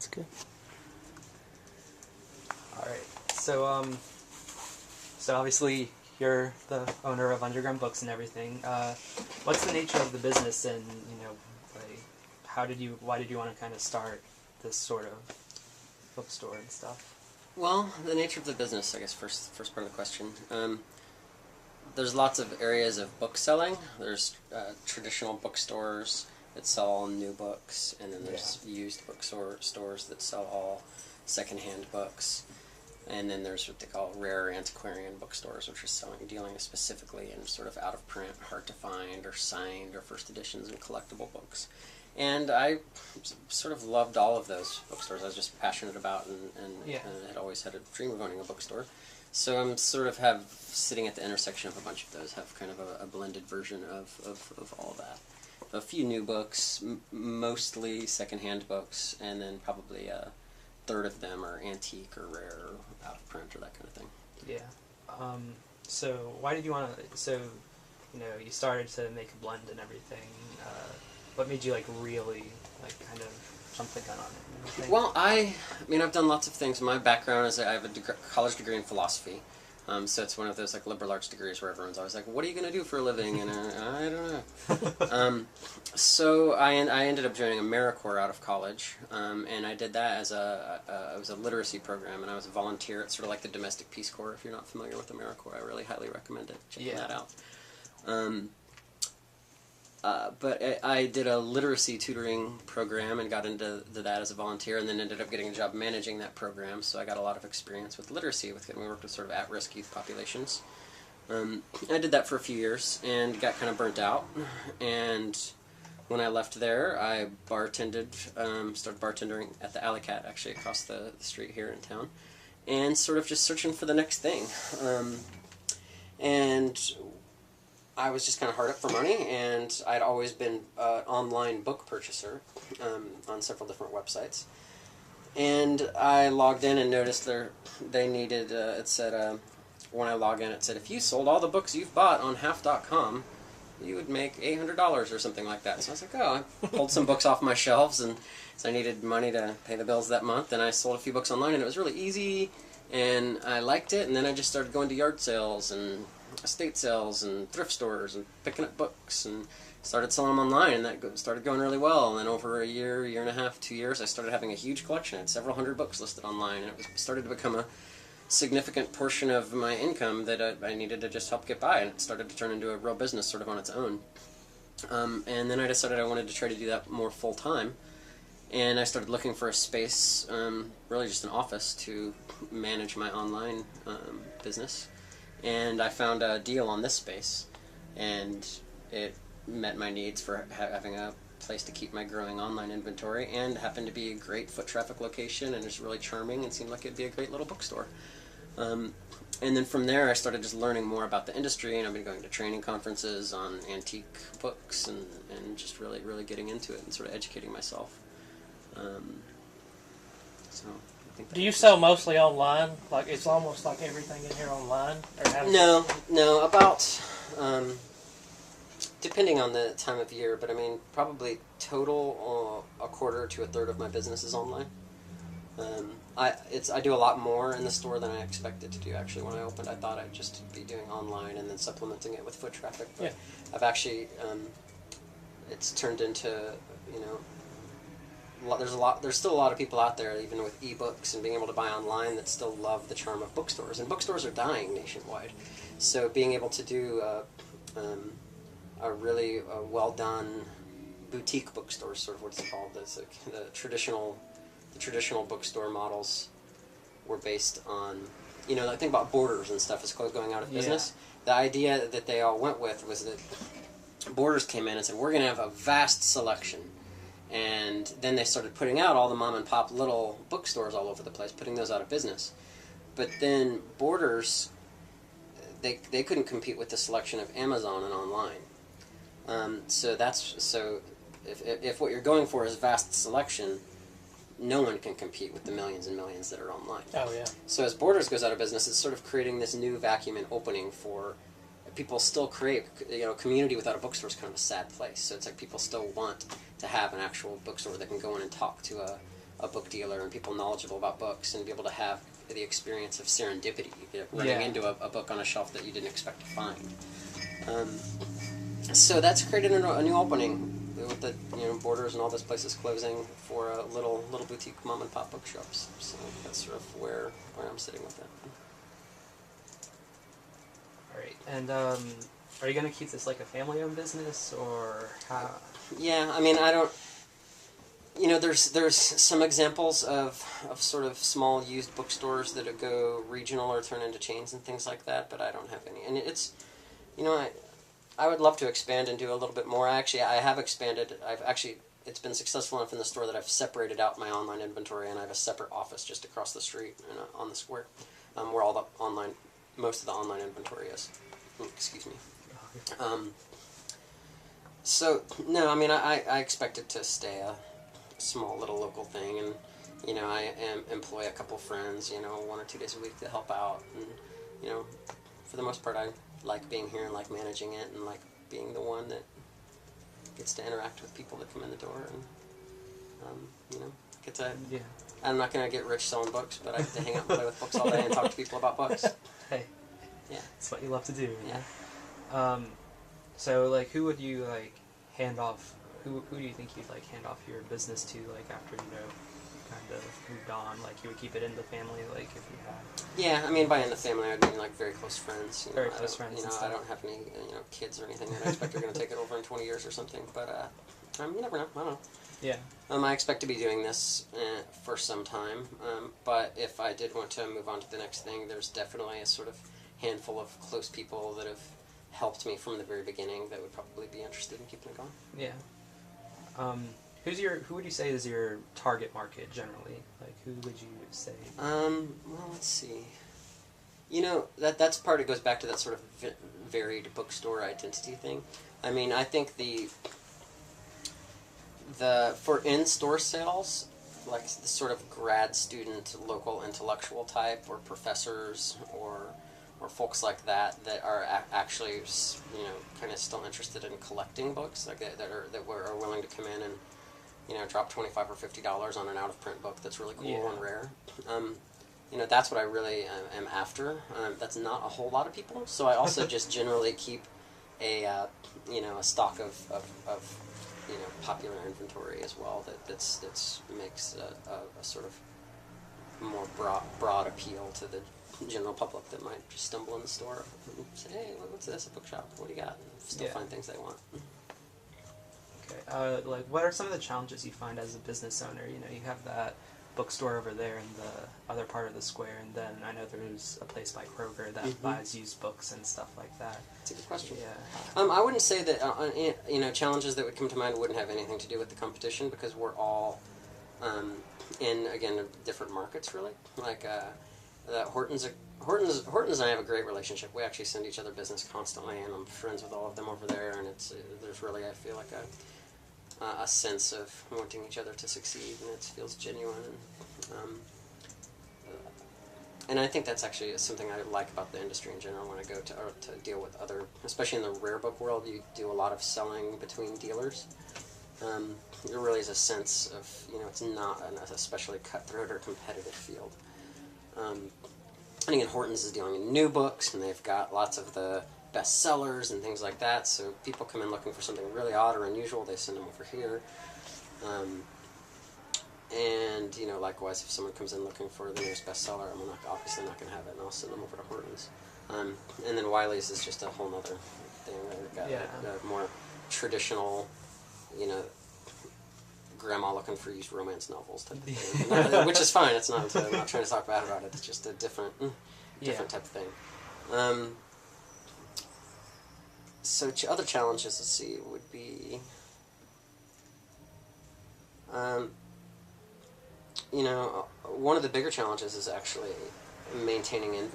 That's good. All right. So obviously you're the owner of Underground Books and everything. What's the nature of the business, and like, why did you want to kind of start this sort of bookstore and stuff? Well, the nature of the business, I guess, first part of the question. There's lots of areas of book selling. There's traditional bookstores that sell all new books, and then there's used bookstores that sell all secondhand books. And then there's what they call rare antiquarian bookstores, which are dealing specifically in sort of out of print, hard to find, or signed, or first editions and collectible books. And I sort of loved all of those bookstores. I was just passionate about and had always had a dream of owning a bookstore. So I'm sort of sitting at the intersection of a bunch of those, have kind of a blended version of all that. A few new books, mostly secondhand books, and then probably a third of them are antique or rare or out of print or that kind of thing. Yeah. So why did you want to? So, you started to make a blend and everything. What made you really kind of jump the gun on it? Well, I mean, I've done lots of things. My background is I have a college degree in philosophy. So it's one of those liberal arts degrees where everyone's always like, "What are you going to do for a living?" And I don't know. So I ended up joining AmeriCorps out of college, and I did that as it was a literacy program, and I was a volunteer. It's sort of like the Domestic Peace Corps. If you're not familiar with AmeriCorps, I really highly recommend checking that out. But I did a literacy tutoring program and got into that as a volunteer, and then ended up getting a job managing that program, so I got a lot of experience with literacy. We worked with sort of at-risk youth populations. I did that for a few years and got kind of burnt out, and when I left there, I started bartending at the Alley Cat, actually across the street here in town, and sort of just searching for the next thing. And I was just kind of hard up for money, and I'd always been an online book purchaser on several different websites. And I logged in and noticed they needed, it said, when I logged in, it said, if you sold all the books you've bought on half.com, you would make $800 or something like that. So I was like, oh, I pulled some books off my shelves, and so I needed money to pay the bills that month, and I sold a few books online, and it was really easy, and I liked it, and then I just started going to yard sales and estate sales and thrift stores and picking up books and started selling them online, and that started going really well. And then over a year and a half, 2 years, I started having a huge collection. I had several hundred books listed online, and it started to become a significant portion of my income that I needed to just help get by, and it started to turn into a real business sort of on its own. And then I decided I wanted to try to do that more full-time, and I started looking for a space, really just an office, to manage my online business. And I found a deal on this space, and it met my needs for having a place to keep my growing online inventory, and happened to be a great foot traffic location, and it's really charming, and seemed like it'd be a great little bookstore. And then from there, I started just learning more about the industry, and I've been going to training conferences on antique books, and just really, really getting into it and sort of educating myself. So I think Do you sell mostly online? Like, it's almost like everything in here online? Or how No, about, depending on the time of year, but I mean, probably total a quarter to a third of my business is online. I do a lot more in the store than I expected to do, actually. When I opened, I thought I'd just be doing online and then supplementing it with foot traffic, but I've actually, it's turned into, there's still a lot of people out there, even with ebooks and being able to buy online, that still love the charm of bookstores, and bookstores are dying nationwide. So being able to do a really well done boutique bookstore, sort of what's it called, the traditional bookstore models were based on, the thing about Borders and stuff is going out of business. The idea that they all went with was that Borders came in and said, we're going to have a vast selection. And then they started putting out all the mom-and-pop little bookstores all over the place, putting those out of business. But then Borders, they couldn't compete with the selection of Amazon and online. So if what you're going for is vast selection, no one can compete with the millions and millions that are online. Oh, yeah. So as Borders goes out of business, it's sort of creating this new vacuum and opening for people still crave, community without a bookstore is kind of a sad place. So it's like people still want to have an actual bookstore that can go in and talk to a book dealer and people knowledgeable about books, and be able to have the experience of serendipity, running Yeah. into a book on a shelf that you didn't expect to find. So that's created a new opening with the Borders and all those places closing for little boutique mom and pop bookshops. So that's sort of where I'm sitting with it. All right. And are you gonna keep this like a family-owned business, or how? Yeah, I mean, I don't. There's some examples of sort of small used bookstores that go regional or turn into chains and things like that, but I don't have any. And it's, I would love to expand and do a little bit more. I have expanded. It's been successful enough in the store that I've separated out my online inventory, and I have a separate office just across the street on the square, where most of the online inventory is. Excuse me. So no, I mean, I expect it to stay a small little local thing, and I employ a couple friends, 1 or 2 days a week to help out, and for the most part I like being here and like managing it and like being the one that gets to interact with people that come in the door, and get to. Yeah. I'm not gonna get rich selling books, but I get to hang out and play with books all day and talk to people about books. Hey. Yeah. That's what you love to do. Yeah. So like, who would you like hand off? Who do you think you'd like hand off your business to, like after kind of moved on? Like you would keep it in the family, like if you had. Yeah, I mean, by in the family, I mean like very close friends. Very close friends. I don't have any kids or anything that I expect are going to take it over in 20 years or something. But you never know. I don't know. Yeah. I expect to be doing this for some time. But if I did want to move on to the next thing, there's definitely a sort of handful of close people that have helped me from the very beginning that would probably be interested in keeping it going. Yeah. Who would you say is your target market generally? Like, who would you say? Well, let's see. That's part. It goes back to that sort of varied bookstore identity thing. I mean, I think for in-store sales, like the sort of grad student, local intellectual type, or professors, or folks like that are actually kind of still interested in collecting books, like that are willing to come in and drop $25 or $50 on an out of print book that's really cool and rare. That's what I really am after. That's not a whole lot of people, so I also just generally keep a stock of popular inventory as well that makes a sort of more broad appeal to the general public that might just stumble in the store and say, hey, what's this, a bookshop, what do you got, and still find things they want. Okay, like what are some of the challenges you find as a business owner? You have that bookstore over there in the other part of the square, and then I know there's a place by Kroger that buys used books and stuff like that. That's a good question. Yeah. I wouldn't say that challenges that would come to mind wouldn't have anything to do with the competition, because we're all in different markets really. Like Hortons and I have a great relationship. We actually send each other business constantly, and I'm friends with all of them over there. And there's really, I feel like a sense of wanting each other to succeed, and it feels genuine. And I think that's actually something I like about the industry in general. When I go to deal with other, especially in the rare book world, you do a lot of selling between dealers. There really is a sense of, it's not an especially cutthroat or competitive field. And again, Hortons is dealing in new books, and they've got lots of the best sellers and things like that, so people come in looking for something really odd or unusual, they send them over here. And likewise, if someone comes in looking for the newest bestseller, I'm obviously not going to have it, and I'll send them over to Hortons. And then Wiley's is just a whole other thing. They've got a more traditional, grandma looking for used romance novels type of thing. Which is fine. It's not. I'm not trying to talk bad about it. It's just a different type of thing. So other challenges, let's see, would be, one of the bigger challenges is actually maintaining inventory.